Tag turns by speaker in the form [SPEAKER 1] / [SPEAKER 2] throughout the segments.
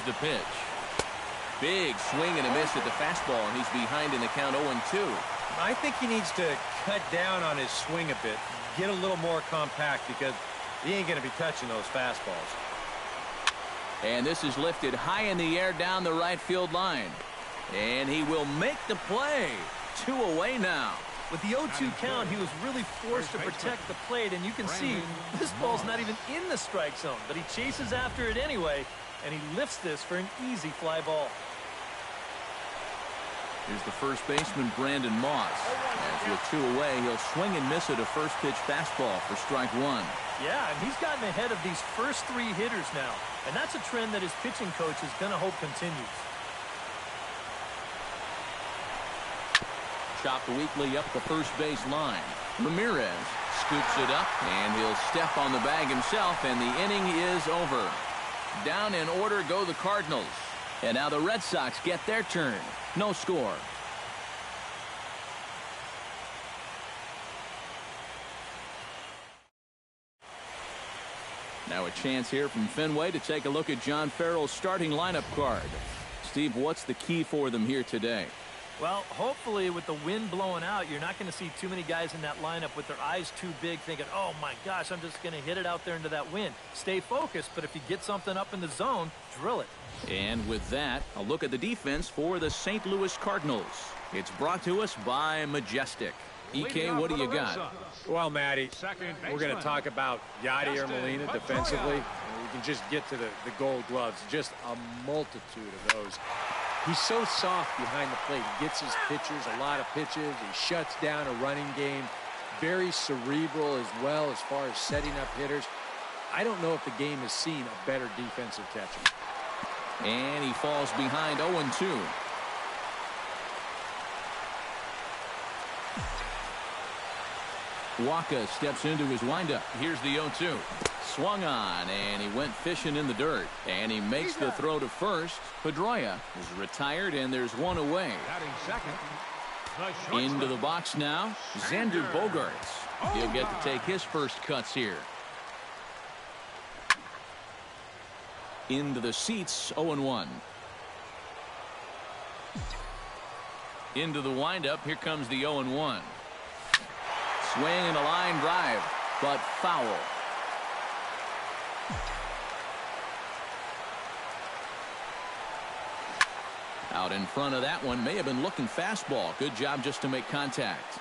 [SPEAKER 1] the pitch. Big swing and a miss at the fastball, and he's behind in the count 0-2.
[SPEAKER 2] I think he needs to cut down on his swing a bit, get a little more compact, because he ain't going to be touching those fastballs.
[SPEAKER 1] And this is lifted high in the air down the right field line. And he will make the play. 2 away now.
[SPEAKER 3] With the 0-2 count, he was really forced to protect the plate, and you can see this ball's not even in the strike zone, but he chases after it anyway, and he lifts this for an easy fly ball.
[SPEAKER 1] Here's the first baseman, Brandon Moss. As with 2 away, he'll swing and miss at a first pitch fastball for strike 1.
[SPEAKER 3] Yeah, and he's gotten ahead of these first 3 hitters now, and that's a trend that his pitching coach is going to hope continues.
[SPEAKER 1] Chopped weakly up the first base line. Ramirez scoops it up, and he'll step on the bag himself, and the inning is over. Down in order go the Cardinals. And now the Red Sox get their turn. No score. Now a chance here from Fenway to take a look at John Farrell's starting lineup card. Steve, what's the key for them here today?
[SPEAKER 3] Well, hopefully with the wind blowing out, you're not going to see too many guys in that lineup with their eyes too big thinking, oh my gosh, I'm just going to hit it out there into that wind. Stay focused, but if you get something up in the zone, drill it.
[SPEAKER 1] And with that, a look at the defense for the St. Louis Cardinals. It's brought to us by Majestic. EK, what do you got?
[SPEAKER 2] Well, Matty, we're going to talk about Yadier Molina defensively. We can just get to the gold gloves. Just a multitude of those. He's so soft behind the plate. He gets his pitchers a lot of pitches. He shuts down a running game. Very cerebral as well as far as setting up hitters. I don't know if the game has seen a better defensive catcher.
[SPEAKER 1] And he falls behind 0-2. Waka steps into his windup. Here's the 0-2. Swung on, and he went fishing in the dirt. And he makes the throw to first. Pedroia is retired, and there's 1 away. Into the box now, Xander Bogaerts. He'll get to take his first cuts here. Into the seats, 0-1. Into the windup, here comes the 0-1. Swing and a line drive, but foul. Out in front of that one, may have been looking fastball. Good job just to make contact.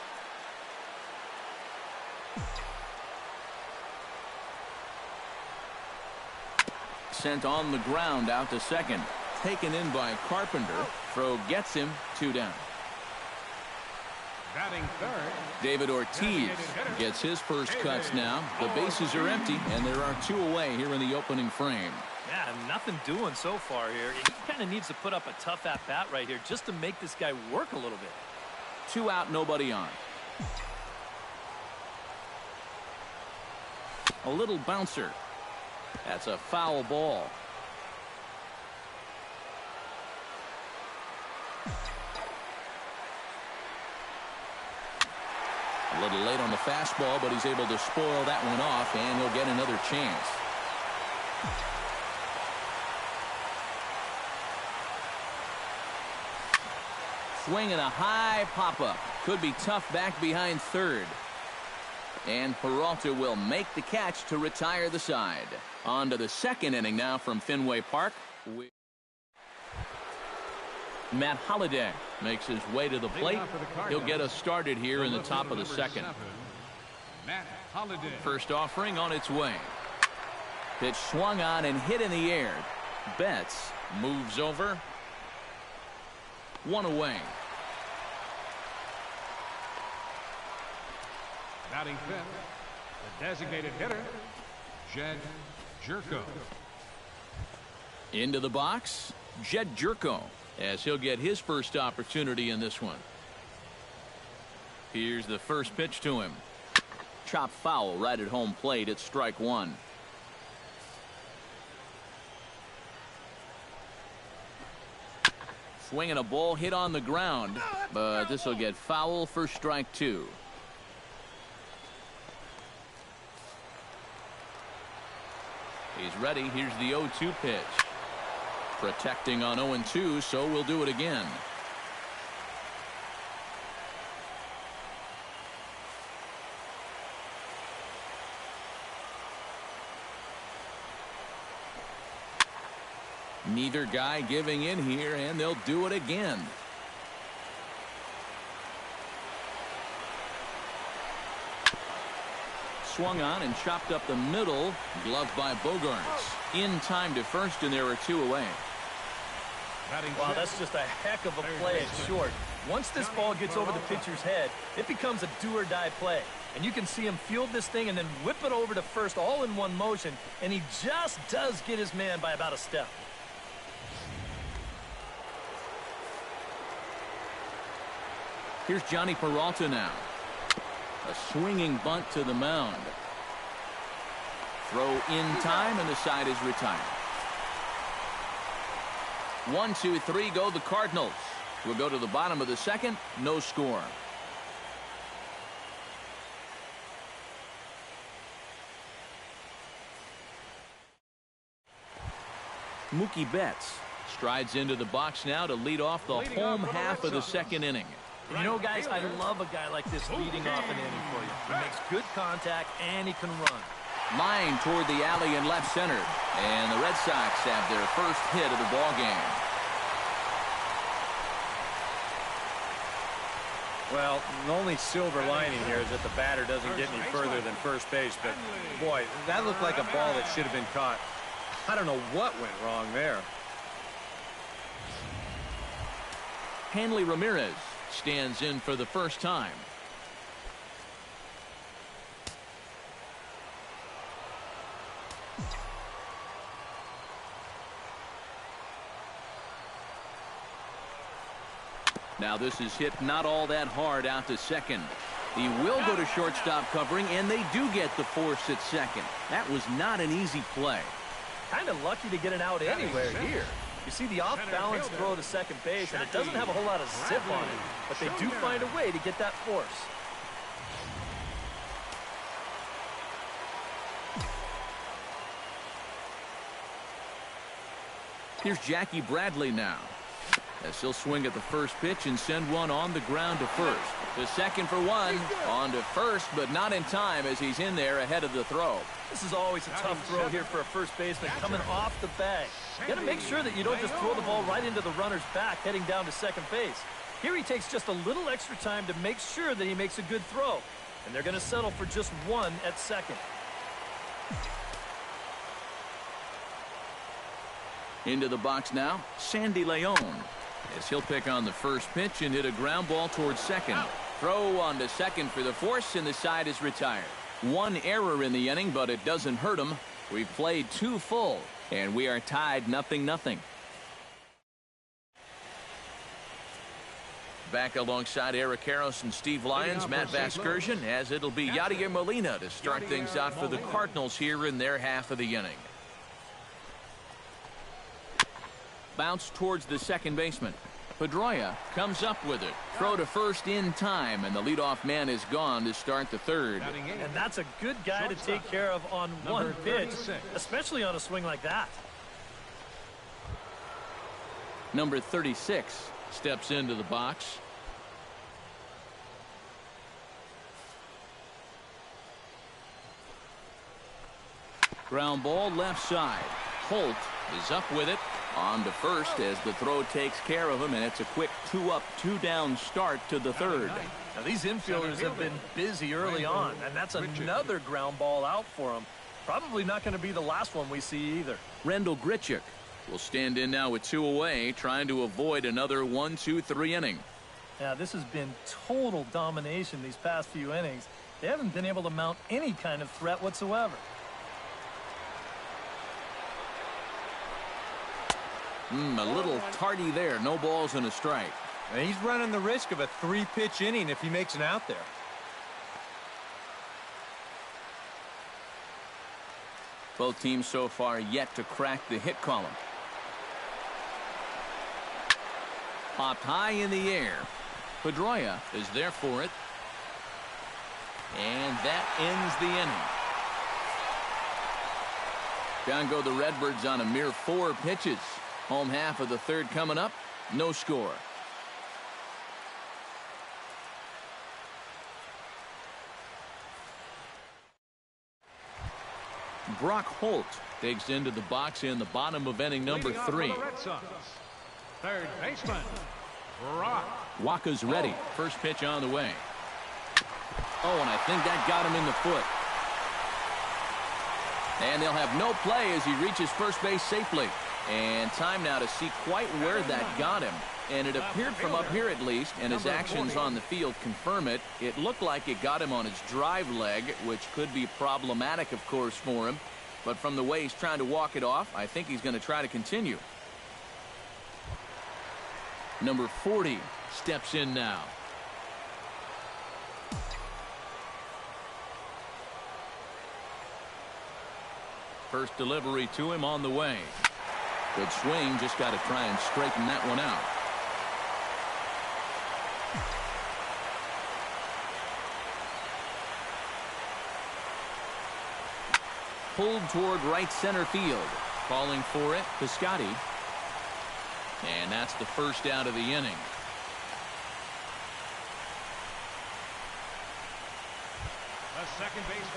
[SPEAKER 1] Sent on the ground out to second. Taken in by Carpenter. Throw gets him 2 down.
[SPEAKER 4] Batting third,
[SPEAKER 1] David Ortiz gets his first cuts now. The bases are empty, and there are 2 away here in the opening frame.
[SPEAKER 3] Yeah, nothing doing so far here. He kind of needs to put up a tough at-bat right here just to make this guy work a little bit.
[SPEAKER 1] 2 out, nobody on. A little bouncer. That's a foul ball. A little late on the fastball, but he's able to spoil that one off, and he'll get another chance. Swinging a high pop-up. Could be tough back behind third. And Peralta will make the catch to retire the side. On to the second inning now from Fenway Park. Matt Holliday makes his way to the plate. He'll get us started here in the top of the second. First offering on its way. Pitch swung on and hit in the air. Betts moves over. 1 away.
[SPEAKER 4] batting fifth, the designated hitter, Jed Jerko.
[SPEAKER 1] Into the box, Jed Jerko, as he'll get his first opportunity in this one. Here's the first pitch to him. Chop foul right at home plate at strike one. Swinging a ball hit on the ground, but this will get foul for strike two. He's ready. Here's the 0-2 pitch. Protecting on 0-2, so we'll do it again. Neither guy giving in here, and they'll do it again. Swung on and chopped up the middle. Gloved by Bogarts. In time to first, and there are 2 away.
[SPEAKER 3] Wow, that's just a heck of a play at short. Once this ball gets over the pitcher's head, it becomes a do-or-die play. And you can see him field this thing and then whip it over to first all in one motion, and he just does get his man by about a step.
[SPEAKER 1] Here's Johnny Peralta now. A swinging bunt to the mound. Throw in time, and the side is retired. 1, 2, 3 go the Cardinals. We'll go to the bottom of the second. No score. Mookie Betts strides into the box now to lead off the home half of the second inning.
[SPEAKER 3] You know, guys, I love a guy like this leading off an inning for you. He makes good contact, and he can run.
[SPEAKER 1] Line toward the alley in left center. And the Red Sox have their first hit of the ball game.
[SPEAKER 2] Well, the only silver lining here is that the batter doesn't get any further than first base. But, boy, that looked like a ball that should have been caught. I don't know what went wrong there.
[SPEAKER 1] Hanley Ramirez stands in for the first time. Now this is hit not all that hard out to second. He will go to shortstop covering, and they do get the force at second. That was not an easy play.
[SPEAKER 3] Kind of lucky to get it out anywhere here. You see the off-balance throw to second base, and it doesn't have a whole lot of zip on it, but they do find a way to get that force.
[SPEAKER 1] Here's Jackie Bradley now, as he'll swing at the first pitch and send one on the ground to first. To second for one, on to first, but not in time as he's in there ahead of the throw.
[SPEAKER 3] This is always a tough throw here for a first baseman coming off the bag. You got to make sure that you don't just throw the ball right into the runner's back heading down to second base. Here he takes just a little extra time to make sure that he makes a good throw. And they're going to settle for just one at second.
[SPEAKER 1] Into the box now, Sandy Leon, as he'll pick on the first pitch and hit a ground ball towards second. Throw on to second for the force, and the side is retired. One error in the inning, but it doesn't hurt him. We've played 2 full, and we are tied 0-0. Back alongside Eric Karros and Steve Lyons, Matt Vasgersian, as it'll be Yadier Molina to start things out for the Cardinals here in their half of the inning. Bounce towards the second baseman. Pedroia comes up with it. Throw to first in time, and the leadoff man is gone to start the third.
[SPEAKER 3] And that's a good guy to take care of on one pitch, especially on a swing like that.
[SPEAKER 1] Number 36 steps into the box. Ground ball left side. Holt is up with it. On to first as the throw takes care of him, and it's a quick 2-up, 2-down start to the third.
[SPEAKER 3] Now these infielders have been busy early on, and that's another ground ball out for them. Probably not going to be the last one we see either.
[SPEAKER 1] Rendell Grichuk will stand in now with 2 away, trying to avoid another 1-2-3 inning.
[SPEAKER 3] Yeah, this has been total domination these past few innings. They haven't been able to mount any kind of threat whatsoever.
[SPEAKER 1] A little tardy there. No balls and a strike.
[SPEAKER 2] And he's running the risk of a 3-pitch inning if he makes an out there.
[SPEAKER 1] Both teams so far yet to crack the hit column. Popped high in the air. Pedroia is there for it. And that ends the inning. Down go the Redbirds on a mere 4 pitches. Home half of the third coming up. No score. Brock Holt digs into the box in the bottom of inning number 3.
[SPEAKER 4] Third baseman, Brock.
[SPEAKER 1] Waka's ready. First pitch on the way. Oh, and I think that got him in the foot. And they'll have no play as he reaches first base safely. And time now to see quite where that got him. And it appeared from up here at least, and his actions on the field confirm it. It looked like it got him on his drive leg, which could be problematic, of course, for him. But from the way he's trying to walk it off, I think he's going to try to continue. Number 40 steps in now. First delivery to him on the way. Good swing, just got to try and straighten that one out. Pulled toward right center field. Calling for it, Piscotty. And that's the first out of the inning.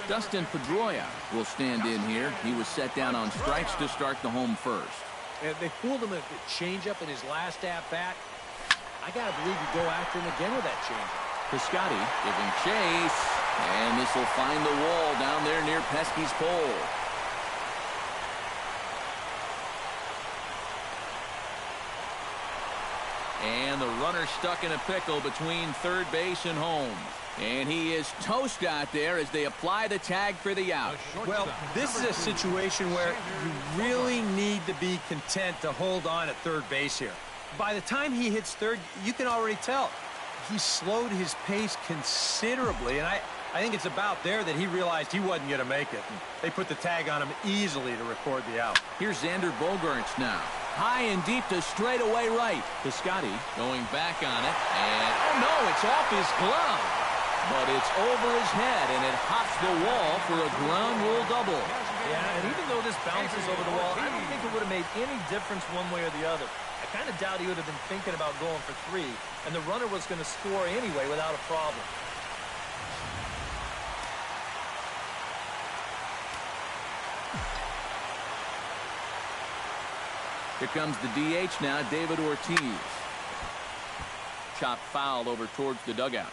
[SPEAKER 1] Dustin Pedroia will stand in here. He was set down on strikes to start the home first.
[SPEAKER 2] And they fooled him at the changeup in his last at-bat. I got to believe you go after him again with that changeup.
[SPEAKER 1] Piscotty giving chase. And this will find the wall down there near Pesky's pole. And the runner stuck in a pickle between third base and home. And he is toast out there as they apply the tag for the out.
[SPEAKER 5] Well, this is a situation where you really need to be content to hold on at third base here. By the time he hits third, you can already tell he slowed his pace considerably, and I think it's about there that he realized he wasn't going to make it. They put the tag on him easily to record the out.
[SPEAKER 1] Here's Xander Bogaerts now. High and deep to straightaway right. Piscotty going back on it, and oh no, it's off his glove. But it's over his head, and it hops the wall for a ground rule double.
[SPEAKER 3] Yeah, and even though this bounces over the wall, I don't think it would have made any difference one way or the other. I kind of doubt he would have been thinking about going for 3, and the runner was going to score anyway without a problem.
[SPEAKER 1] Here comes the DH now, David Ortiz. Chopped foul over towards the dugout.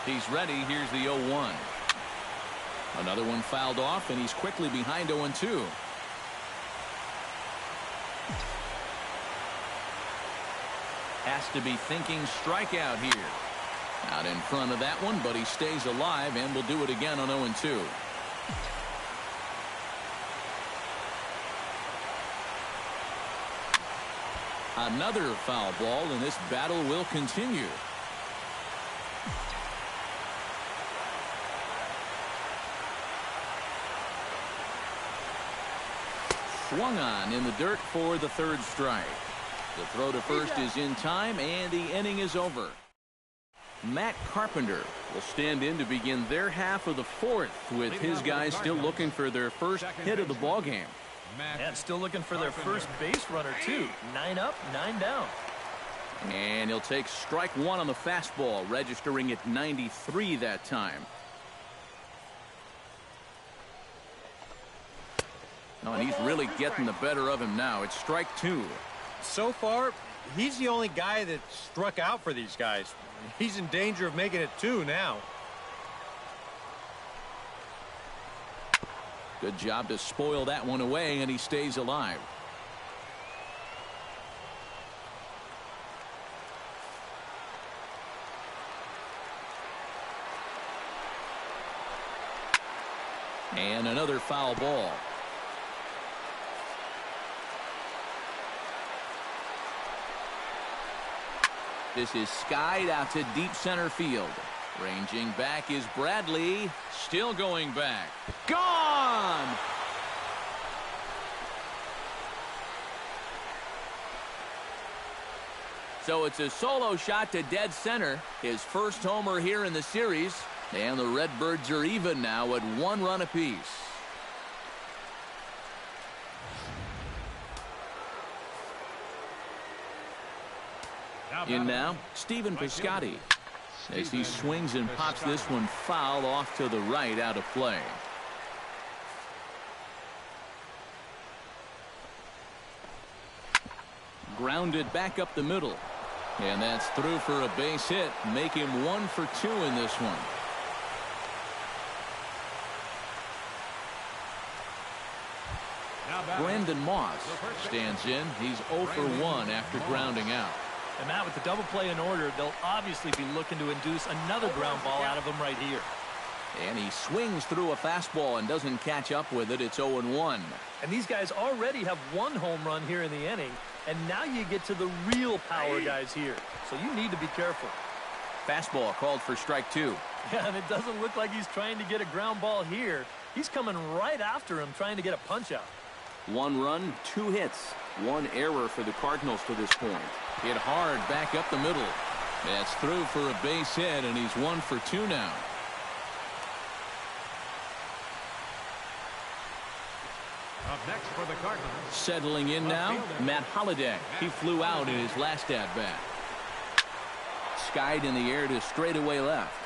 [SPEAKER 1] He's ready. Here's the 0-1. Another one fouled off, and he's quickly behind 0-2. Has to be thinking strikeout here. Out in front of that one, but he stays alive and will do it again on 0-2. Another foul ball, and this battle will continue. Swung on in the dirt for the third strike. The throw to first is in time, and the inning is over. Matt Carpenter will stand in to begin their half of the fourth, with his guys still looking for their first hit of the ballgame.
[SPEAKER 3] And still looking for their first base runner, too. 9 up, 9 down.
[SPEAKER 1] And he'll take strike one on the fastball, registering at 93 that time. Oh, and he's really getting the better of him now. It's strike 2.
[SPEAKER 5] So far, he's the only guy that struck out for these guys. He's in danger of making it 2 now.
[SPEAKER 1] Good job to spoil that one away, and he stays alive. And another foul ball. This is skied out to deep center field. Ranging back is Bradley. Still going back. Gone! So it's a solo shot to dead center. His first homer here in the series. And the Redbirds are even now at 1 run apiece. In now, Stephen Piscotty, as he swings and pops this one foul off to the right, out of play. Grounded back up the middle. And that's through for a base hit. Make him 1 for 2 in this one. Brandon Moss stands in. He's 0 for 1 after grounding out.
[SPEAKER 3] And Matt, with the double play in order, they'll obviously be looking to induce another ground ball out of him right here.
[SPEAKER 1] And he swings through a fastball and doesn't catch up with it. It's 0-1.
[SPEAKER 3] And these guys already have 1 home run here in the inning. And now you get to the real power guys here. So you need to be careful.
[SPEAKER 1] Fastball called for strike 2.
[SPEAKER 3] Yeah, and it doesn't look like he's trying to get a ground ball here. He's coming right after him, trying to get a punch out.
[SPEAKER 1] 1 run, 2 hits. 1 error for the Cardinals to this point. Hit hard back up the middle. That's through for a base hit, and he's 1 for 2 now.
[SPEAKER 4] Up next for the Cardinals.
[SPEAKER 1] Settling in now, Matt Holliday. He flew out in his last at-bat. Skied in the air to straightaway left.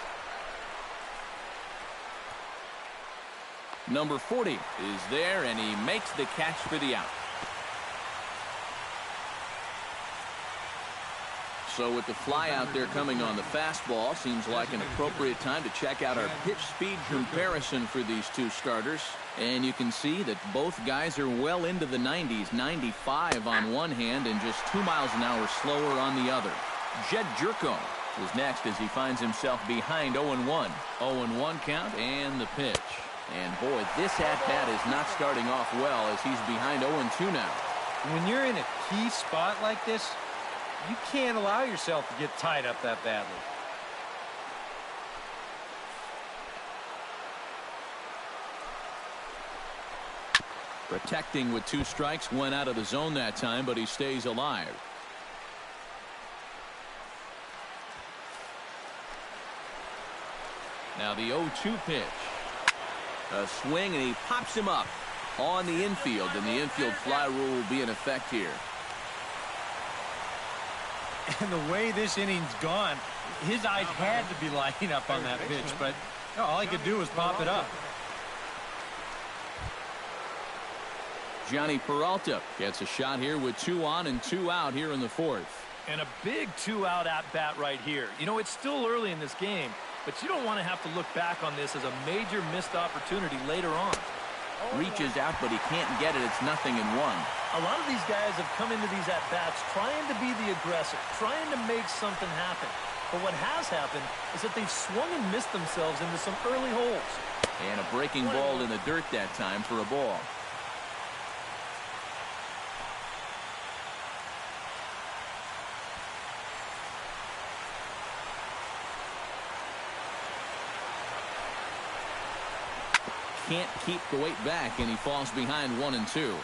[SPEAKER 1] Number 40 is there, and he makes the catch for the out. So with the fly out there coming on the fastball, seems like an appropriate time to check out our pitch speed comparison for these two starters. And you can see that both guys are well into the 90s, 95 on one hand and just 2 miles an hour slower on the other. Jed Jerko is next as he finds himself behind 0-1. 0-1 count and the pitch. And boy, this at-bat is not starting off well as he's behind 0-2 now.
[SPEAKER 5] When you're in a key spot like this, you can't allow yourself to get tied up that badly.
[SPEAKER 1] Protecting with 2 strikes, went out of the zone that time, but he stays alive. Now the 0-2 pitch. A swing, and he pops him up on the infield, and the infield fly rule will be in effect here.
[SPEAKER 5] And the way this inning's gone, his eyes had to be lining up on that pitch, but all he could do was pop it up.
[SPEAKER 1] Johnny Peralta gets a shot here with 2 on and 2 out here in the 4th.
[SPEAKER 3] And a big 2-out at-bat right here. You know, it's still early in this game, but you don't want to have to look back on this as a major missed opportunity later on.
[SPEAKER 1] Reaches out, but he can't get it. It's 0-1.
[SPEAKER 3] A lot of these guys have come into these at-bats trying to be the aggressor, trying to make something happen. But what has happened is that they've swung and missed themselves into some early holes.
[SPEAKER 1] And a breaking ball in the dirt that time for a ball. Can't keep the weight back, and he falls behind 1-2.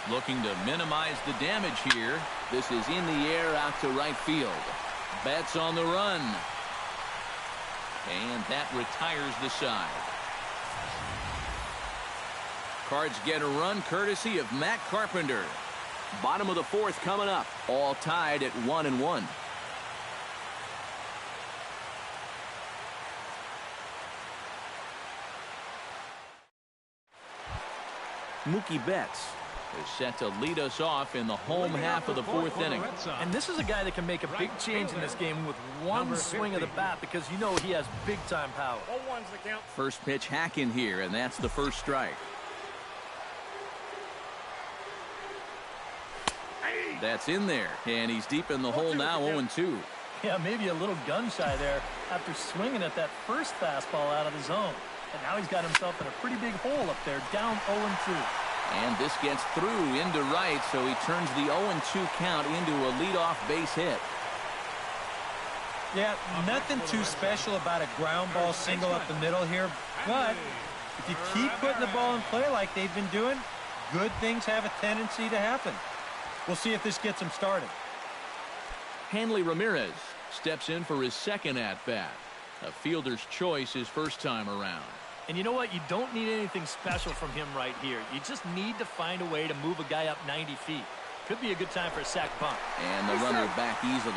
[SPEAKER 1] Looking to minimize the damage here. This is in the air out to right field. Betts on the run. And that retires the side. Cards get a run courtesy of Matt Carpenter. Bottom of the 4th coming up. All tied at 1-1. Mookie Betts is set to lead us off in the home half of the 4th inning.
[SPEAKER 3] And this is a guy that can make a big change in this game with one swing of the bat, because you know he has big-time power.
[SPEAKER 1] First pitch hack in here, and that's the first strike. That's in there, and he's deep in the hole now, 0-2.
[SPEAKER 3] Yeah, maybe a little gun-shy there after swinging at that first fastball out of the zone. And now he's got himself in a pretty big hole up there, down 0-2.
[SPEAKER 1] And this gets through into right, so he turns the 0-2 count into a leadoff base hit.
[SPEAKER 5] Yeah, nothing too special about a ground ball single up the middle here, but if you keep putting the ball in play like they've been doing, good things have a tendency to happen. We'll see if this gets him started.
[SPEAKER 1] Hanley Ramirez steps in for his second at-bat. A fielder's choice his first time around.
[SPEAKER 3] And you know what? You don't need anything special from him right here. You just need to find a way to move a guy up 90 feet. Could be a good time for a sac bunt.
[SPEAKER 1] And the runner back easily.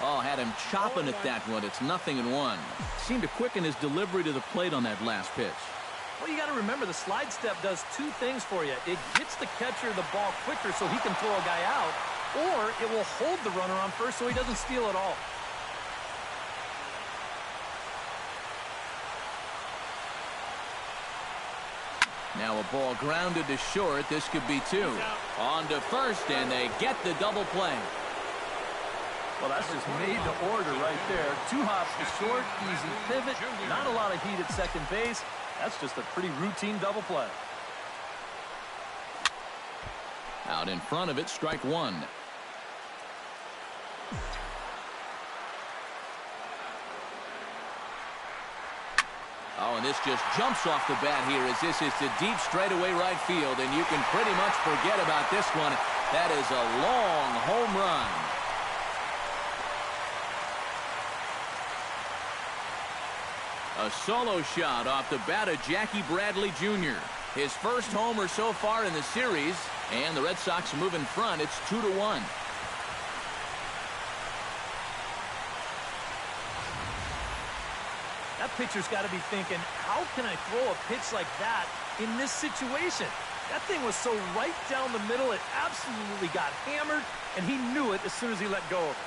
[SPEAKER 1] Oh, had him chopping at that one. It's 0-1. Seemed to quicken his delivery to the plate on that last pitch.
[SPEAKER 3] Well, you got to remember the slide step does two things for you. It gets the catcher the ball quicker so he can throw a guy out, or it will hold the runner on first so he doesn't steal at all.
[SPEAKER 1] Now a ball grounded to short. This could be two. On to first, and they get the double play.
[SPEAKER 3] Well, that's just made to order right there. Two hops to short, easy pivot, not a lot of heat at second base. That's just a pretty routine double play.
[SPEAKER 1] Out in front of it, strike one. Oh, and this just jumps off the bat here as this is to deep straightaway right field, and you can pretty much forget about this one. That is a long home run. A solo shot off the bat of Jackie Bradley Jr. His first homer so far in the series, and the Red Sox move in front. It's 2-1.
[SPEAKER 3] That pitcher's got to be thinking, how can I throw a pitch like that in this situation? That thing was so right down the middle, it absolutely got hammered, and he knew it as soon as he let go of it.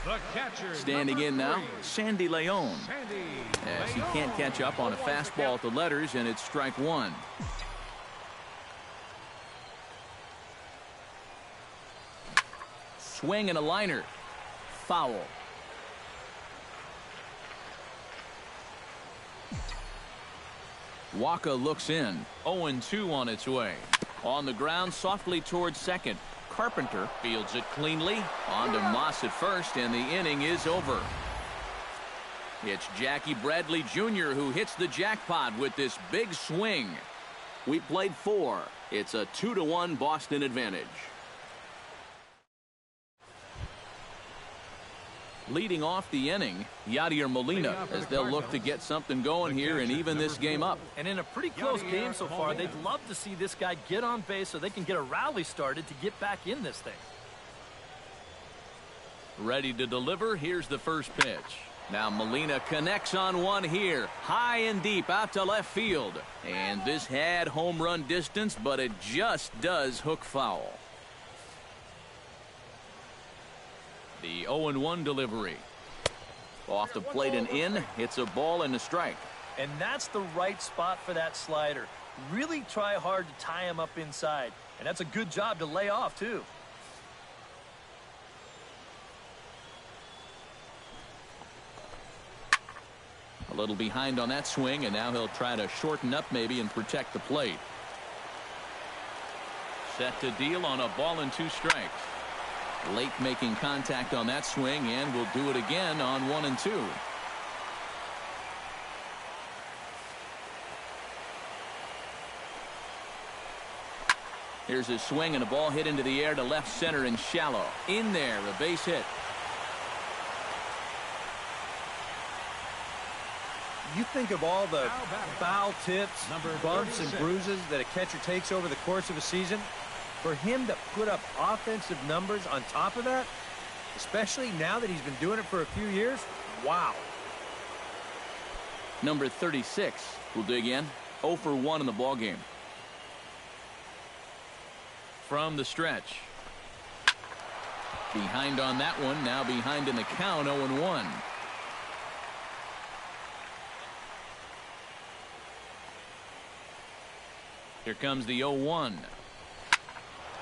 [SPEAKER 4] The catcher,
[SPEAKER 1] standing in now,
[SPEAKER 4] three,
[SPEAKER 1] Sandy Leon. As he can't catch up on a fastball at the letters, and it's strike one. Swing and a liner. Foul. Waka looks in. 0-2 on its way. On the ground, softly towards second. Carpenter fields it cleanly. On to Moss at first, and the inning is over. It's Jackie Bradley Jr. who hits the jackpot with this big swing. We played 4. It's a 2-1 Boston advantage. Leading off the inning, Yadier Molina, as they'll look to get something going here and even this game up.
[SPEAKER 3] And in a pretty close game so far, they'd love to see this guy get on base so they can get a rally started to get back in this thing.
[SPEAKER 1] Ready to deliver. Here's the first pitch. Now Molina connects on one here. High and deep out to left field. And this had home run distance, but it just does hook foul. The 0-1 delivery. Off the plate and in. It's a ball and a strike.
[SPEAKER 3] And that's the right spot for that slider. Really try hard to tie him up inside. And that's a good job to lay off, too.
[SPEAKER 1] A little behind on that swing, and now he'll try to shorten up maybe and protect the plate. Set to deal on a ball and 2 strikes. Late making contact on that swing, and will do it again on 1 and 2. Here's a swing and a ball hit into the air to left center and shallow. In there, a base hit.
[SPEAKER 5] You think of all the foul tips, bumps, and bruises that a catcher takes over the course of a season. For him to put up offensive numbers on top of that, especially now that he's been doing it for a few years, wow.
[SPEAKER 1] Number 36 will dig in. 0 for 1 in the ballgame. From the stretch. Behind on that one, now behind in the count, 0-1. Here comes the 0-1.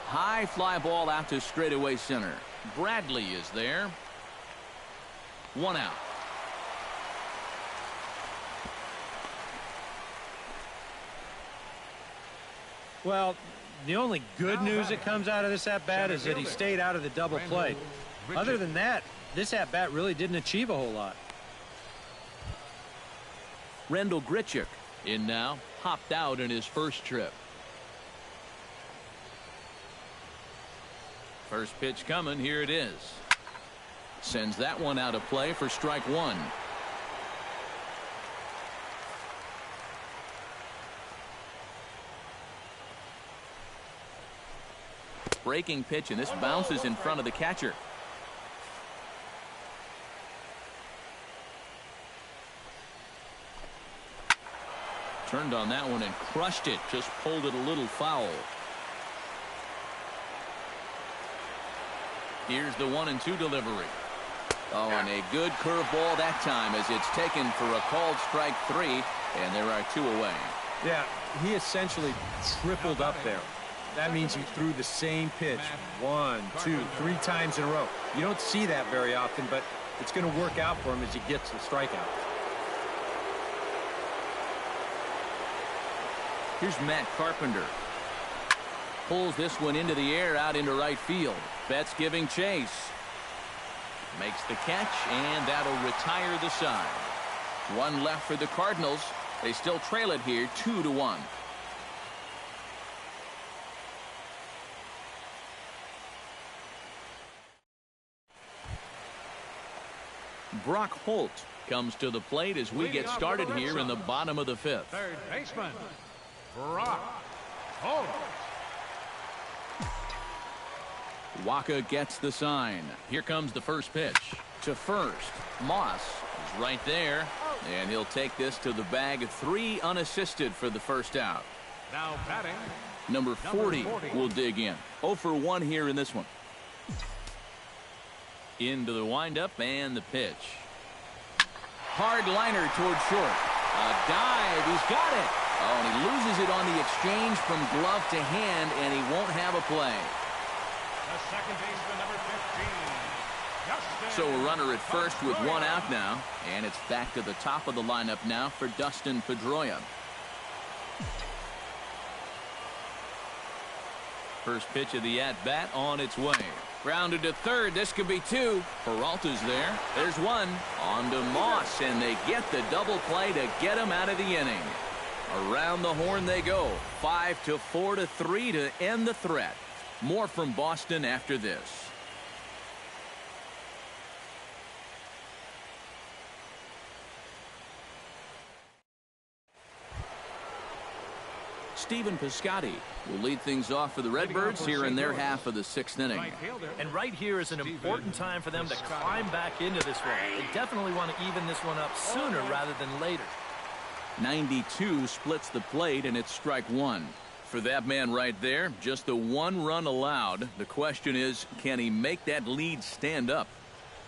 [SPEAKER 1] High fly ball out to straightaway center. Bradley is there. 1 out.
[SPEAKER 5] Well, the only good news that comes out of this at-bat is that he stayed out of the double play. Other than that, this at-bat really didn't achieve a whole lot.
[SPEAKER 1] Rendell Grichuk in now, hopped out in his first trip. First pitch coming, here it is. Sends that one out of play for strike one. Breaking pitch, and this bounces in front of the catcher. Turned on that one and crushed it. Just pulled it a little foul. Here's the 1-2 delivery. Oh, and a good curveball that time as it's taken for a called strike three, and there are two away.
[SPEAKER 5] Yeah, he essentially tripled up there. That means he threw the same pitch 1, 2, 3 times in a row. You don't see that very often, but it's going to work out for him as he gets the strikeout.
[SPEAKER 1] Here's Matt Carpenter. Pulls this one into the air out into right field. Betts giving chase. Makes the catch, and that'll retire the side. One left for the Cardinals. They still trail it here 2-1. Brock Holt comes to the plate as we get started here in the bottom of the fifth.
[SPEAKER 4] Third baseman, Brock Holt.
[SPEAKER 1] Waka gets the sign. Here comes the first pitch. To first, Moss is right there, and he'll take this to the bag. 3 unassisted for the first out.
[SPEAKER 4] Now batting,
[SPEAKER 1] Number 40 will dig in. 0 for 1 here in this one. Into the windup and the pitch. Hard liner toward short. A dive. He's got it. Oh, and he loses it on the exchange from glove to hand, and he won't have a play.
[SPEAKER 4] the second baseman, number 15.
[SPEAKER 1] So a runner at first with 1 out now, and it's back to the top of the lineup now for Dustin Pedroia. First pitch of the at-bat on its way. Grounded to third. This could be 2. Peralta's there. There's 1. On to Moss, and they get the double play to get him out of the inning. Around the horn they go. 5-4-3 to end the threat. More from Boston after this. Stephen Piscotty will lead things off for the Redbirds here in their half of the 6th inning.
[SPEAKER 3] And right here is an important time for them to climb back into this one. They definitely want to even this one up sooner rather than later.
[SPEAKER 1] 92 splits the plate, and it's strike 1. For that man right there, just the 1 run allowed. The question is, can he make that lead stand up?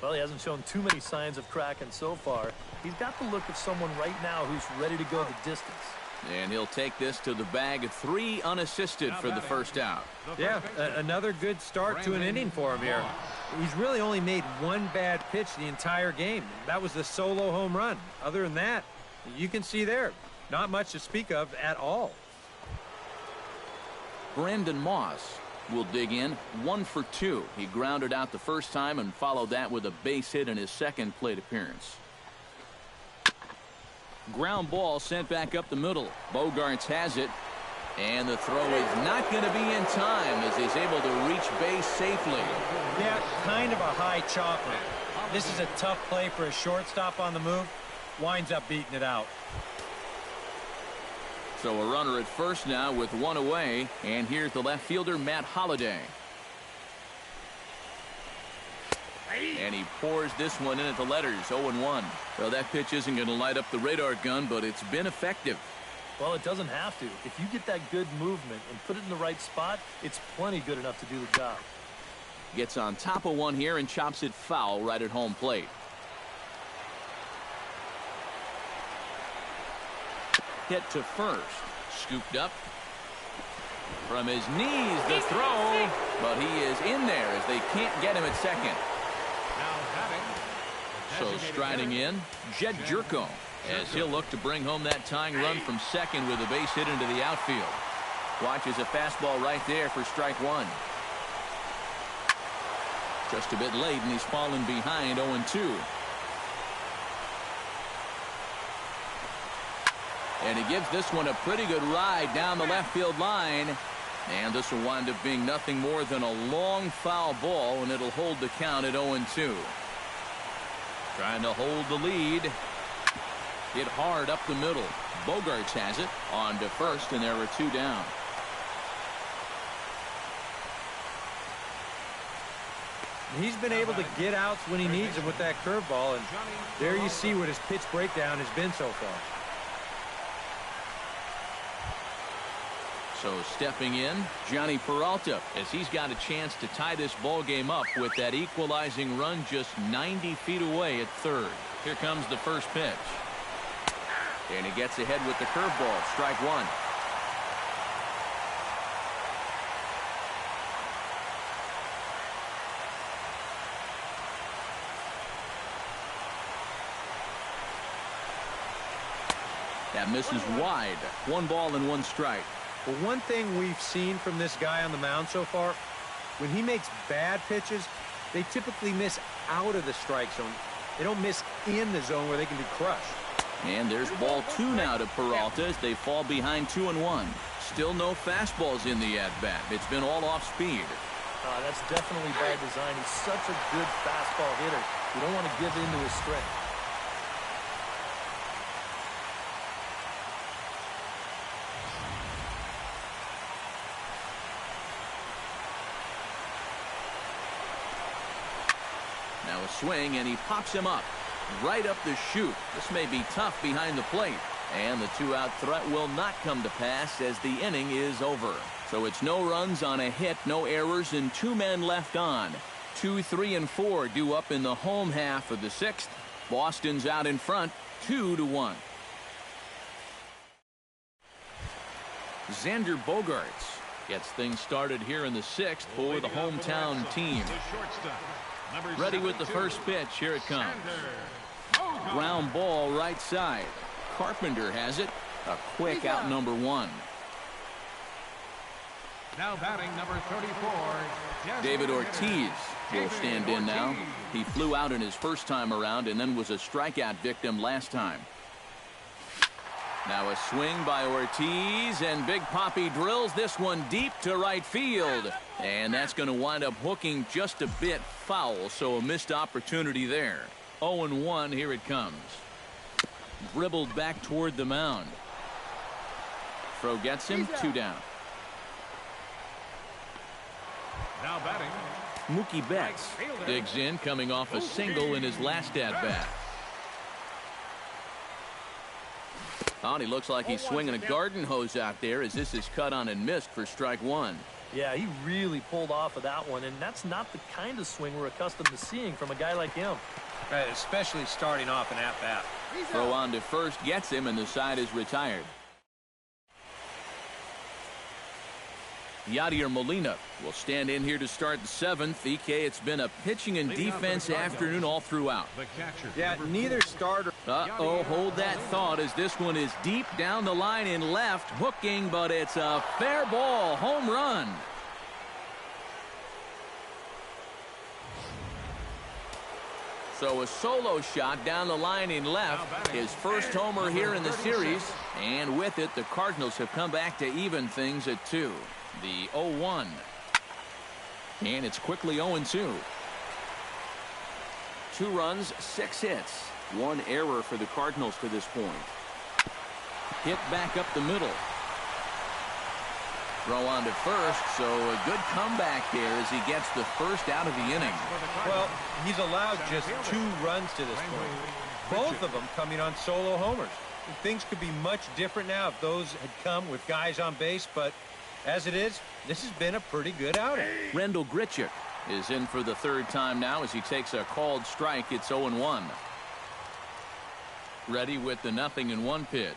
[SPEAKER 3] Well, he hasn't shown too many signs of cracking so far. He's got the look of someone right now who's ready to go the distance.
[SPEAKER 1] And he'll take this to the bag. 3 unassisted for the first out.
[SPEAKER 5] Yeah, another good start to an inning for him here. He's really only made 1 bad pitch the entire game. That was the solo home run. Other than that, you can see there, not much to speak of at all.
[SPEAKER 1] Brandon Moss will dig in. 1 for 2. He grounded out the first time and followed that with a base hit in his second plate appearance. Ground ball sent back up the middle. Bogarts has it, and the throw is not going to be in time as he's able to reach base safely.
[SPEAKER 5] Yeah, kind of a high chopper. This is a tough play for a shortstop on the move. Winds up beating it out.
[SPEAKER 1] So a runner at first now with 1 away, and here's the left fielder, Matt Holliday. And he pours this one in at the letters, 0-1. Well, that pitch isn't going to light up the radar gun, but it's been effective.
[SPEAKER 3] Well, it doesn't have to. If you get that good movement and put it in the right spot, it's plenty good enough to do the job.
[SPEAKER 1] Gets on top of one here and chops it foul right at home plate. Hit to first. Scooped up. From his knees, the throw. But he is in there as they can't get him at second. So striding in, Jed Jerko, as he'll look to bring home that tying run from second with a base hit into the outfield. Watches a fastball right there for strike one. Just a bit late, and he's fallen behind 0-2. And he gives this one a pretty good ride down the left field line. And this will wind up being nothing more than a long foul ball, and it'll hold the count at 0-2. Trying to hold the lead. Hit hard up the middle. Bogaerts has it on to first, and there are two down.
[SPEAKER 5] He's been able to get outs when he needs them with that curveball, and there you see what his pitch breakdown has been so far.
[SPEAKER 1] So stepping in, Johnny Peralta, as he's got a chance to tie this ball game up with that equalizing run just 90 feet away at third. Here comes the first pitch. And he gets ahead with the curveball. Strike one. That misses wide. 1 ball and 1 strike.
[SPEAKER 5] But one thing we've seen from this guy on the mound so far, when he makes bad pitches, they typically miss out of the strike zone. They don't miss in the zone where they can be crushed.
[SPEAKER 1] And there's ball 2 now to Peralta as they fall behind 2-1. Still no fastballs in the at-bat. It's been all off speed.
[SPEAKER 3] That's definitely by design. He's such a good fastball hitter. You don't want to give in to his strength.
[SPEAKER 1] Now a swing, and he pops him up right up the chute. This may be tough behind the plate, and the 2-out threat will not come to pass as the inning is over. So it's no runs on a hit, no errors, and 2 men left on. 2, 3, and 4 due up in the home half of the 6th. Boston's out in front, 2-1. Xander Bogaerts gets things started here in the 6th for the hometown team. Ready with the first pitch. Here it comes. Ground ball right side. Carpenter has it. A quick out number 1.
[SPEAKER 4] Now batting number 34.
[SPEAKER 1] David Ortiz will stand in now. He flew out in his first time around and then was a strikeout victim last time. Now a swing by Ortiz, and Big Papi drills this one deep to right field. And that's going to wind up hooking just a bit foul, so a missed opportunity there. 0-1, here it comes. Dribbled back toward the mound. Throw gets him, 2 down.
[SPEAKER 4] Now batting.
[SPEAKER 1] Mookie Betts digs in, coming off a single in his last at-bat. Oh, and he looks like he's swinging a garden hose out there as this is cut on and missed for strike 1.
[SPEAKER 3] Yeah, he really pulled off of that one, and that's not the kind of swing we're accustomed to seeing from a guy like him.
[SPEAKER 5] Right, especially starting off an at-bat.
[SPEAKER 1] Throw on to first gets him, and the side is retired. Yadier Molina will stand in here to start the 7th. EK, it's been a pitching and defense afternoon all throughout.
[SPEAKER 5] Yeah, neither starter.
[SPEAKER 1] Uh-oh, hold that thought as this one is deep down the line in left, hooking, but it's a fair ball, home run. So a solo shot down the line in left, his first homer here in the series, and with it, the Cardinals have come back to even things at 2. The 0-1. And it's quickly 0-2. 2 runs, 6 hits. 1 error for the Cardinals to this point. Hit back up the middle. Throw on to first, so a good comeback there as he gets the first out of the inning.
[SPEAKER 5] Well, he's allowed just 2 runs to this point. Both of them coming on solo homers. Things could be much different now if those had come with guys on base, but as it is, this has been a pretty good outing.
[SPEAKER 1] Rendell Grichuk is in for the 3rd time now as he takes a called strike. It's 0-1. Ready with the 0-1 pitch.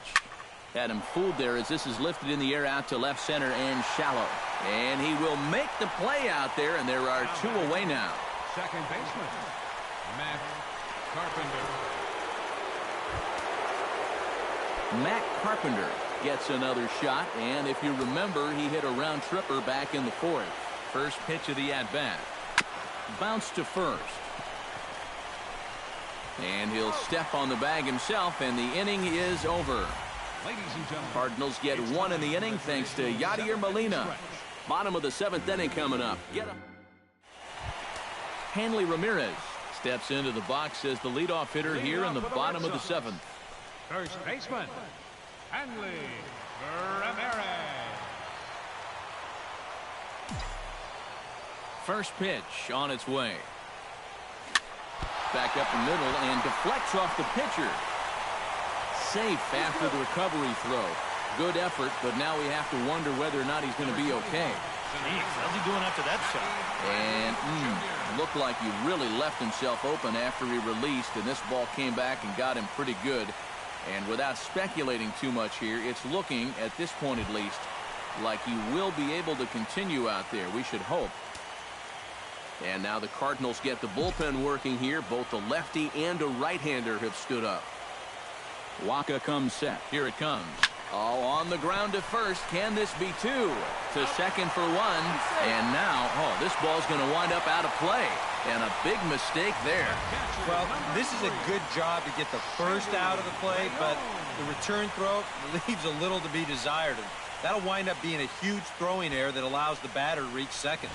[SPEAKER 1] Had him fooled there as this is lifted in the air out to left center and shallow. And he will make the play out there, and there are 2 away now.
[SPEAKER 4] Second baseman, Matt Carpenter.
[SPEAKER 1] Matt Carpenter gets another shot, and if you remember, he hit a round tripper back in the fourth. First pitch of the at-bat. Bounce to first. And he'll step on the bag himself, and the inning is over.
[SPEAKER 4] Ladies and gentlemen,
[SPEAKER 1] Cardinals get one in the inning thanks to Yadier Molina. Bottom of the seventh inning coming up. Get him. Hanley Ramirez steps into the box as the leadoff hitter here in the bottom of the seventh.
[SPEAKER 4] first baseman, Hanley Ramirez.
[SPEAKER 1] First pitch on its way. Back up the middle and deflects off the pitcher. Safe after the recovery throw. Good effort, but now we have to wonder whether or not he's going to be okay.
[SPEAKER 3] Jeez, how's he doing after that shot?
[SPEAKER 1] And looked like he really left himself open after he released, and this ball came back and got him pretty good. And without speculating too much here, it's looking, at this point at least, like he will be able to continue out there. We should hope. And now the Cardinals get the bullpen working here. Both a lefty and a right-hander have stood up. Waka comes set. Here it comes. Oh, on the ground to first. Can this be two? To second for one. And now, this ball's going to wind up out of play. And a big mistake there.
[SPEAKER 5] Well, this is a good job to get the first out of the play, but the return throw leaves a little to be desired. And that'll wind up being a huge throwing error that allows the batter to reach second.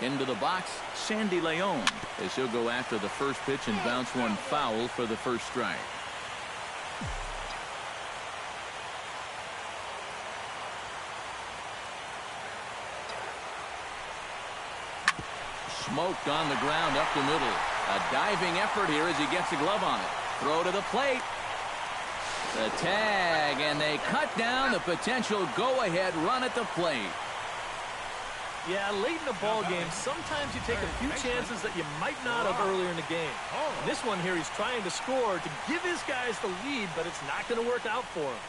[SPEAKER 1] Into the box, Sandy Leon, as he'll go after the first pitch and bounce one foul for the first strike. Smoked on the ground up the middle. A diving effort here as he gets a glove on it. Throw to the plate. The tag, and they cut down the potential go-ahead run at the plate.
[SPEAKER 3] Yeah, late in the ball game, sometimes you take a few chances that you might not have earlier in the game. And this one here, he's trying to score to give his guys the lead, but it's not going to work out for him.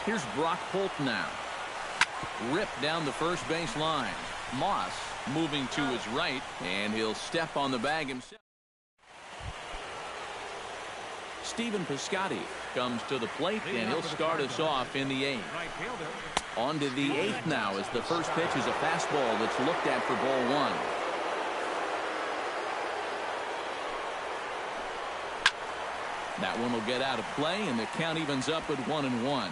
[SPEAKER 1] Here's Brock Holt now. Ripped down the first base line. Moss moving to his right, and he'll step on the bag himself. Stephen Piscotty comes to the plate, and he'll start us off in the eighth. On to the eighth now as the first pitch is a fastball that's looked at for ball one. That one will get out of play, and the count evens up at 1-1.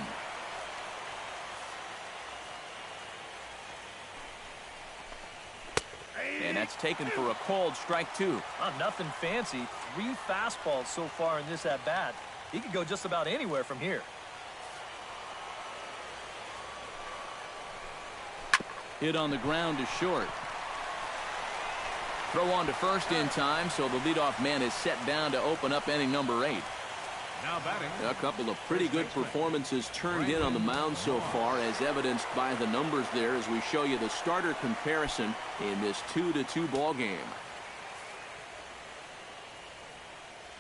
[SPEAKER 1] And that's taken for a called strike two.
[SPEAKER 3] Nothing fancy. 3 fastballs so far in this at-bat. He could go just about anywhere from here.
[SPEAKER 1] Hit on the ground to short. Throw on to first in time, so the leadoff man is set down to open up inning number 8.
[SPEAKER 4] Now batting.
[SPEAKER 1] A couple of pretty good performances turned in on the mound so far, as evidenced by the numbers there as we show you the starter comparison in this 2-2 ball game.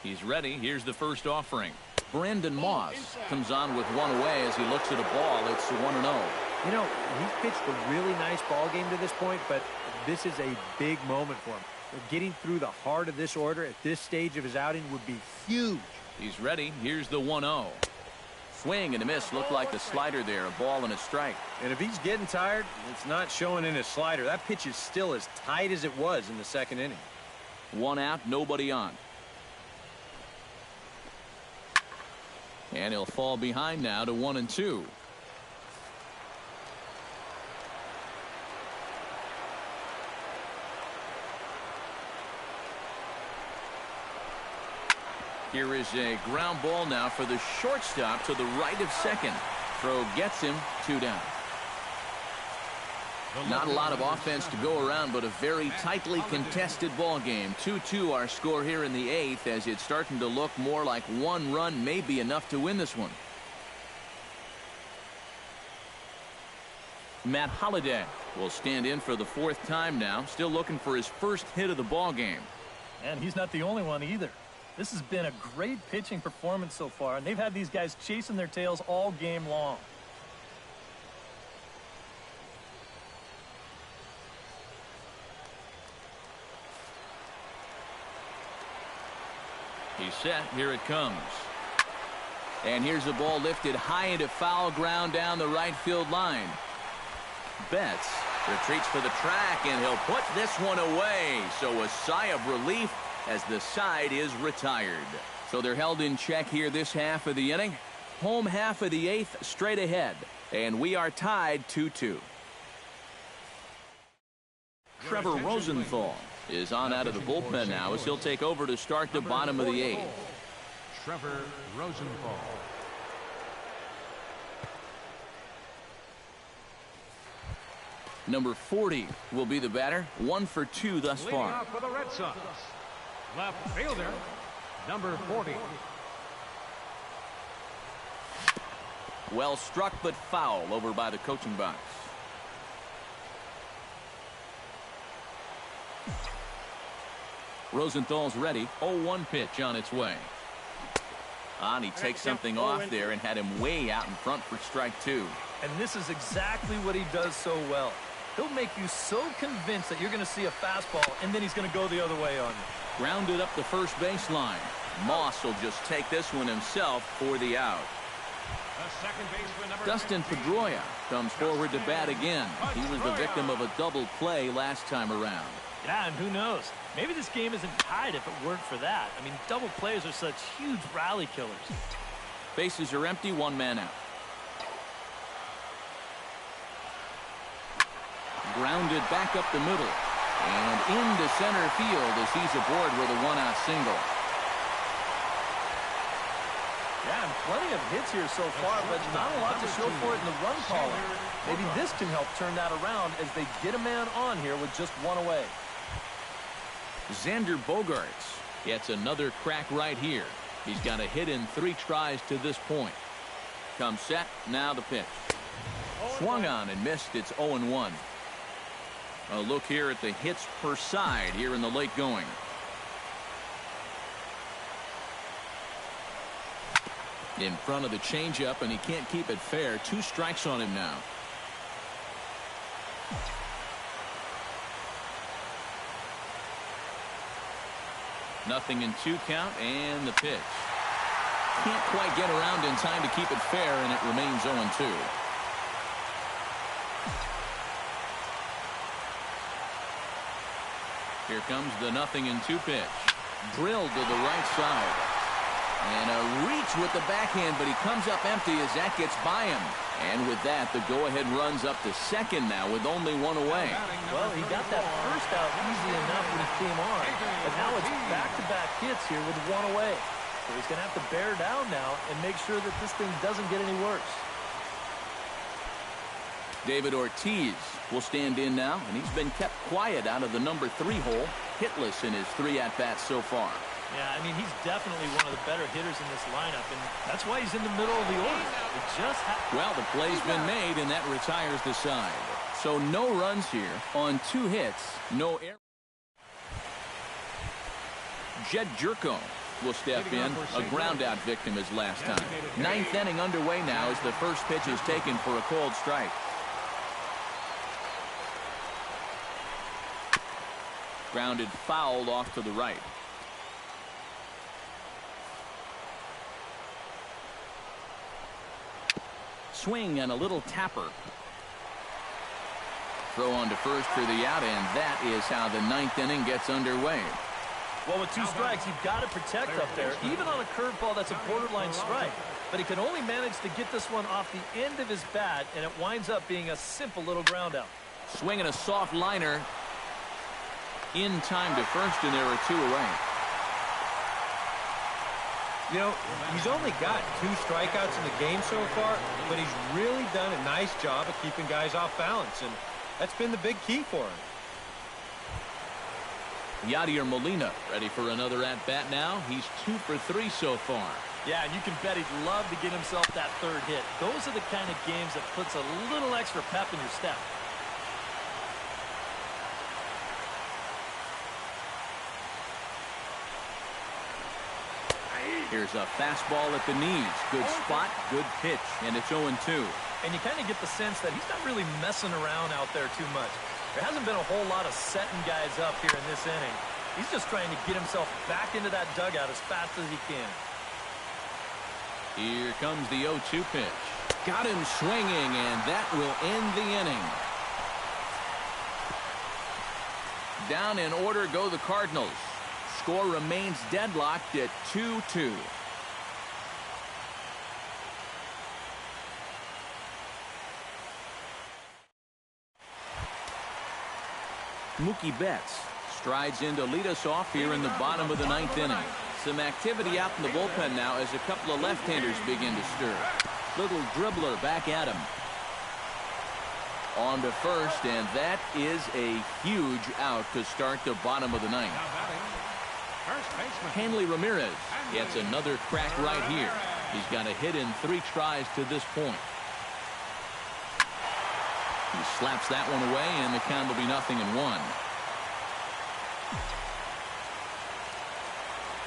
[SPEAKER 1] He's ready. Here's the first offering. Brandon Moss comes on with one away as he looks at a ball. It's 1-0.
[SPEAKER 3] You know, he's pitched a really nice ball game to this point, but this is a big moment for him. Getting through the heart of this order at this stage of his outing would be huge.
[SPEAKER 1] He's ready. Here's the 1-0. Swing and a miss. Looked like the slider there. A ball and a strike.
[SPEAKER 5] And if he's getting tired, it's not showing in his slider. That pitch is still as tight as it was in the second inning.
[SPEAKER 1] 1 out, nobody on. And he'll fall behind now to 1-2. Here is a ground ball now for the shortstop to the right of second. Throw gets him 2 down. Not a lot of offense to go around, but a very tightly contested ball game. 2-2 our score here in the 8th, as it's starting to look more like 1 run may be enough to win this one. Matt Holliday will stand in for the 4th time now, still looking for his first hit of the ball game.
[SPEAKER 3] And he's not the only one either. This has been a great pitching performance so far, and they've had these guys chasing their tails all game long.
[SPEAKER 1] He's set. Here it comes. And here's the ball lifted high into foul ground down the right field line. Betts retreats for the track, and he'll put this one away. So a sigh of relief as the side is retired. So they're held in check here this half of the inning. Home half of the 8th straight ahead. And we are tied 2-2. Trevor Rosenthal is on out of the bullpen now as he'll take over to start the bottom of the 8th.
[SPEAKER 4] Trevor Rosenthal.
[SPEAKER 1] Number 40 will be the batter. 1 for 2 thus
[SPEAKER 4] Leading
[SPEAKER 1] far.
[SPEAKER 4] off for the Red Sox, left fielder, number 40.
[SPEAKER 1] Well struck but foul over by the coaching box. Rosenthal's ready. 0-1 pitch on its way. And he takes something off there and had him way out in front for strike 2.
[SPEAKER 3] And this is exactly what he does so well. He'll make you so convinced that you're going to see a fastball, and then he's going to go the other way on you.
[SPEAKER 1] Grounded up the first baseline. Moss will just take this one himself for the out.
[SPEAKER 4] The second baseman, number
[SPEAKER 1] Dustin
[SPEAKER 4] 19.
[SPEAKER 1] Pedroia comes forward to bat again. He was the victim of a double play last time around.
[SPEAKER 3] Yeah, and who knows? Maybe this game isn't tied if it weren't for that. I mean, double plays are such huge rally killers.
[SPEAKER 1] Bases are empty, 1 man out. Grounded back up the middle. And into center field as he's aboard with a 1-out single.
[SPEAKER 3] Yeah, and plenty of hits here so far, but not a lot to show for it in the run column. Maybe this can help turn that around as they get a man on here with just 1 away.
[SPEAKER 1] Xander Bogaerts gets another crack right here. He's got a hit in 3 tries to this point. Comes set, now the pitch. Swung on and missed. It's 0-1. A look here at the hits per side here in the late going. In front of the changeup, and he can't keep it fair. 2 strikes on him now. Nothing in 2 count, and the pitch. Can't quite get around in time to keep it fair, and it remains 0-2. Here comes the 0-2 pitch. Drilled to the right side. And a reach with the backhand, but he comes up empty as that gets by him. And with that, the go-ahead runs up to second now with only 1 away.
[SPEAKER 3] Well, he got that first out easy enough when he came on, but now it's back-to-back hits here with 1 away. So he's going to have to bear down now and make sure that this thing doesn't get any worse.
[SPEAKER 1] David Ortiz will stand in now, and he's been kept quiet out of the number 3 hole, hitless in his 3 at-bats so far.
[SPEAKER 3] Yeah, I mean, he's definitely one of the better hitters in this lineup, and that's why he's in the middle of the order. It just
[SPEAKER 1] well, the play's been made, and that retires the side. So no runs here on 2 hits, no error. Jed Jerko will step in, a ground-out victim as last time. 9th inning underway now as the first pitch is taken for a cold strike. Grounded foul off to the right. Swing and a little tapper. Throw on to first for the out, and that is how the 9th inning gets underway.
[SPEAKER 3] Well, with 2 strikes, you've got to protect up there, even on a curveball that's a borderline strike. But he can only manage to get this one off the end of his bat, and it winds up being a simple little ground out.
[SPEAKER 1] Swinging a soft liner in time to first, and there are 2 away.
[SPEAKER 5] You know, he's only got 2 strikeouts in the game so far, but he's really done a nice job of keeping guys off balance, and that's been the big key for him.
[SPEAKER 1] Yadier Molina ready for another at-bat now. He's 2 for 3 so far.
[SPEAKER 3] Yeah, and you can bet he'd love to get himself that 3rd hit. Those are the kind of games that puts a little extra pep in your step.
[SPEAKER 1] Here's a fastball at the knees. Good spot, good pitch, and it's 0-2.
[SPEAKER 3] And you kind of get the sense that he's not really messing around out there too much. There hasn't been a whole lot of setting guys up here in this inning. He's just trying to get himself back into that dugout as fast as he can.
[SPEAKER 1] Here comes the 0-2 pitch. Got him swinging, and that will end the inning. Down in order go the Cardinals. Score remains deadlocked at 2-2. Mookie Betts strides in to lead us off here in the bottom of the 9th inning. Some activity out in the bullpen now as a couple of left-handers begin to stir. Little dribbler back at him. On to first, and that is a huge out to start the bottom of the 9th. Hanley Ramirez gets another crack right here. He's got a hit in 3 tries to this point. He slaps that one away, and the count will be 0-1.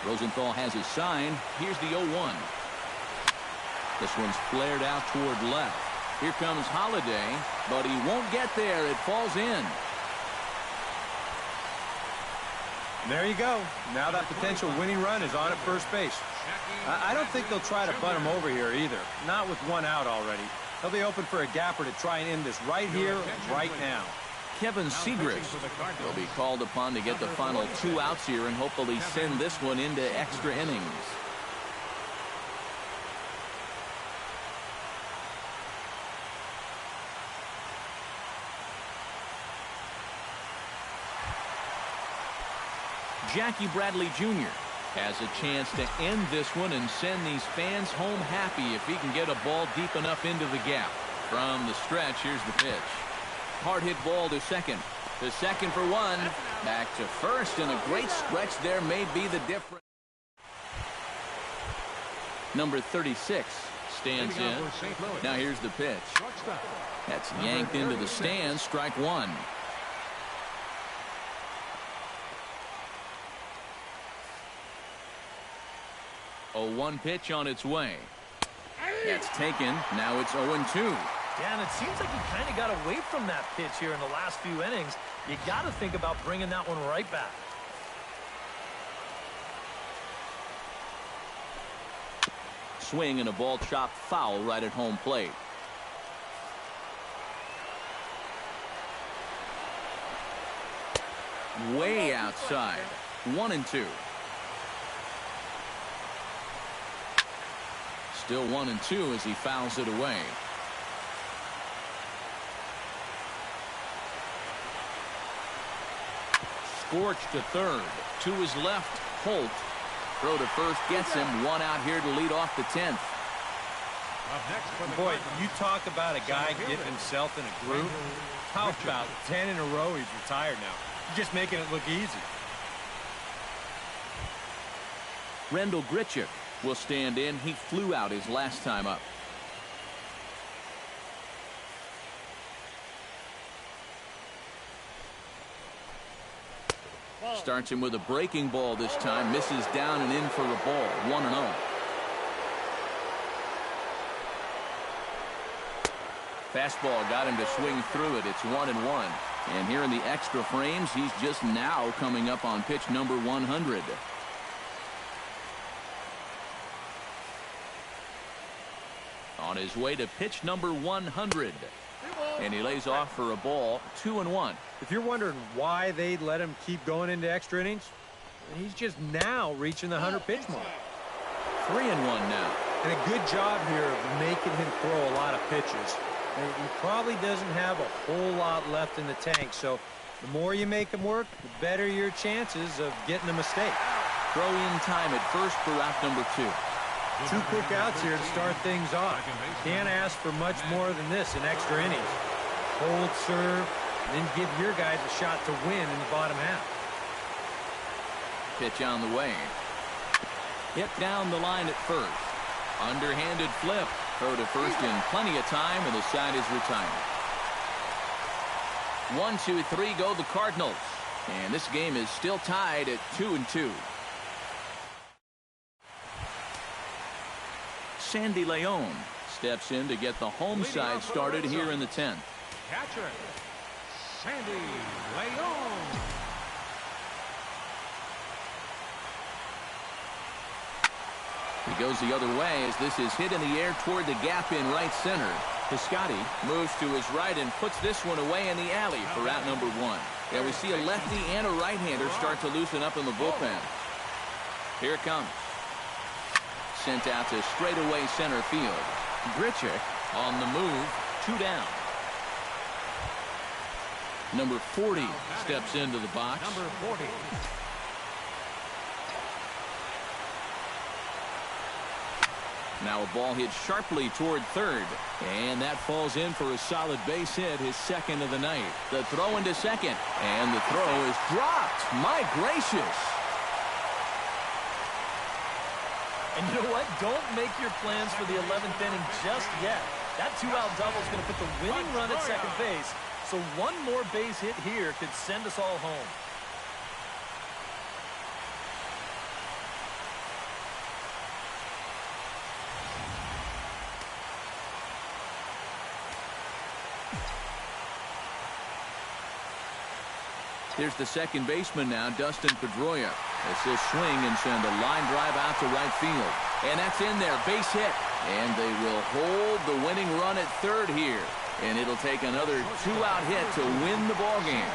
[SPEAKER 1] Rosenthal has his sign. Here's the 0-1. This one's flared out toward left. Here comes Holiday, but he won't get there. It falls in.
[SPEAKER 5] There you go. Now that potential winning run is on at first base. I don't think they'll try to bunt him over here either. Not with 1 out already. They'll be open for a gapper to try and end this right here, right now.
[SPEAKER 1] Kevin Segrist will be called upon to get the final 2 outs here and hopefully send this one into extra innings. Jackie Bradley Jr. has a chance to end this one and send these fans home happy if he can get a ball deep enough into the gap. From the stretch, here's the pitch. Hard hit ball to second. To second for 1. Back to first, and a great stretch there may be the difference. Number 36 stands in. Now here's the pitch. That's yanked into the stands. Strike 1. A 1 pitch on its way. That's taken. Now it's 0-2.
[SPEAKER 3] Yeah, and it seems like he kind of got away from that pitch here in the last few innings. You got to think about bringing that one right back.
[SPEAKER 1] Swing and a ball chopped foul right at home plate. Way outside. 1-2. Still 1-2 as he fouls it away. Scorched to third. To his left, Holt. Throw to first gets him. 1 out here to lead off the 10th.
[SPEAKER 5] Boy, you talk about a guy getting himself in a groove. How about 10 in a row he's retired now? You're just making it look easy.
[SPEAKER 1] Rendell Grichuk will stand in. He flew out his last time up. Starts him with a breaking ball this time. Misses down and in for a ball. 1-0. Fastball got him to swing through it. It's 1-1. And here in the extra frames, he's just now coming up on pitch number 100. On his way to pitch number 100. And he lays off for a ball. 2-1.
[SPEAKER 5] If you're wondering why they'd let him keep going into extra innings, he's just now reaching the 100-pitch mark.
[SPEAKER 1] 3-1 now.
[SPEAKER 5] And a good job here of making him throw a lot of pitches. He probably doesn't have a whole lot left in the tank, so the more you make him work, the better your chances of getting a mistake.
[SPEAKER 1] Throw in time at first for out number 2.
[SPEAKER 5] 2 quick outs here to start things off. Can't ask for much more than this in extra innings. Hold serve, and then give your guys a shot to win in the bottom half.
[SPEAKER 1] Pitch on the way. Hit down the line at first. Underhanded flip. Throw to first in plenty of time, and the side is retired. 1, 2, 3 go the Cardinals. And this game is still tied at 2-2. Sandy Leon steps in to get the home side started here in the 10th.
[SPEAKER 4] Catcher, Sandy Leon.
[SPEAKER 1] He goes the other way as this is hit in the air toward the gap in right center. Piscotty moves to his right and puts this one away in the alley for out number 1. And we see a lefty and a right-hander start to loosen up in the bullpen. Here it comes. Sent out to straightaway center field. Grichuk on the move, 2 down. Number 40 steps into the box.
[SPEAKER 4] Number 40.
[SPEAKER 1] Now a ball hit sharply toward third. And that falls in for a solid base hit, his second of the night. The throw into second. And the throw is dropped. My gracious.
[SPEAKER 3] And you know what? Don't make your plans for the 11th inning just yet. That 2-out double is going to put the winning run at second base. So one more base hit here could send us all home.
[SPEAKER 1] Here's the second baseman now, Dustin Pedroia. As he'll swing and send a line drive out to right field. And that's in there, base hit. And they will hold the winning run at third here. And it'll take another 2-out hit to win the ball game.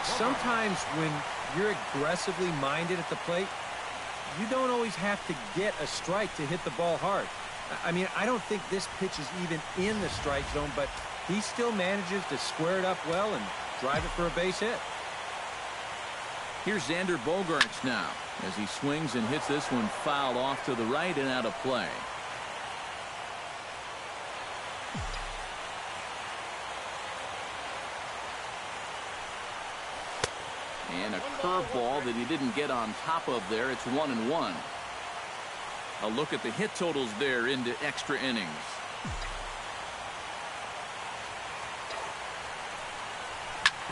[SPEAKER 5] Sometimes when you're aggressively minded at the plate, you don't always have to get a strike to hit the ball hard. I mean, I don't think this pitch is even in the strike zone, but he still manages to square it up well and drive it for a base hit.
[SPEAKER 1] Here's Xander Bogaerts now as he swings and hits this one foul off to the right and out of play. And a curveball that he didn't get on top of there. It's 1-1. A look at the hit totals there into extra innings.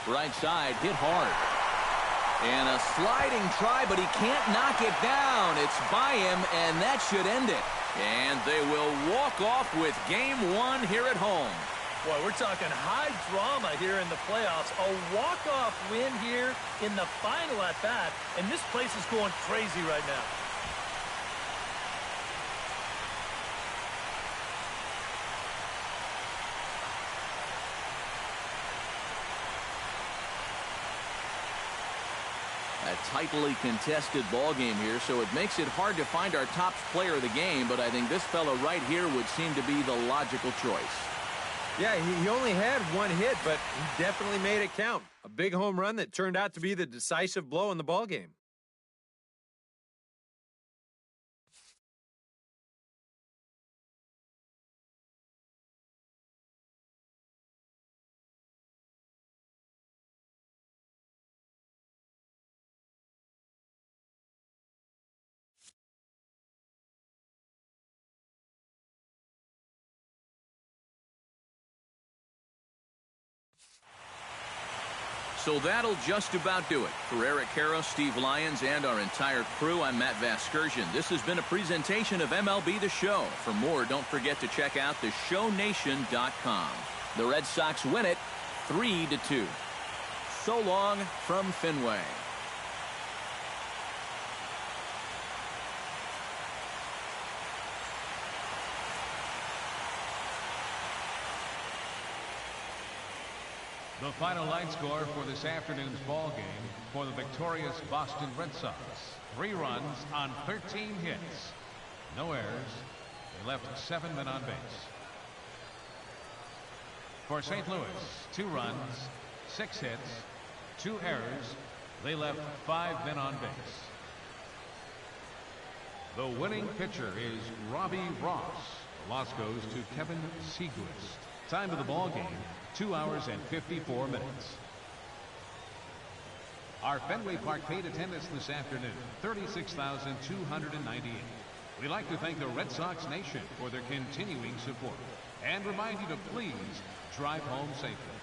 [SPEAKER 1] Right side, hit hard. And a sliding try, but he can't knock it down. It's by him, and that should end it. And they will walk off with game 1 here at home.
[SPEAKER 3] Boy, we're talking high drama here in the playoffs. A walk-off win here in the final at-bat, and this place is going crazy right now.
[SPEAKER 1] A tightly contested ball game here, so it makes it hard to find our top player of the game, but I think this fellow right here would seem to be the logical choice.
[SPEAKER 5] Yeah, he only had 1 hit, but he definitely made it count. A big home run that turned out to be the decisive blow in the ball game.
[SPEAKER 1] So that'll just about do it. For Eric Karros, Steve Lyons, and our entire crew, I'm Matt Vasgersian. This has been a presentation of MLB The Show. For more, don't forget to check out theshownation.com. The Red Sox win it 3-2. So long from Fenway.
[SPEAKER 4] The final line score for this afternoon's ball game for the victorious Boston Red Sox. 3 runs on 13 hits. No errors. They left 7 men on base. For St. Louis, 2 runs, 6 hits, 2 errors. They left 5 men on base. The winning pitcher is Robbie Ross. The loss goes to Kevin Segrist. Time of the ball game, 2 hours and 54 minutes. Our Fenway Park paid attendance this afternoon, 36,298. We'd like to thank the Red Sox Nation for their continuing support and remind you to please drive home safely.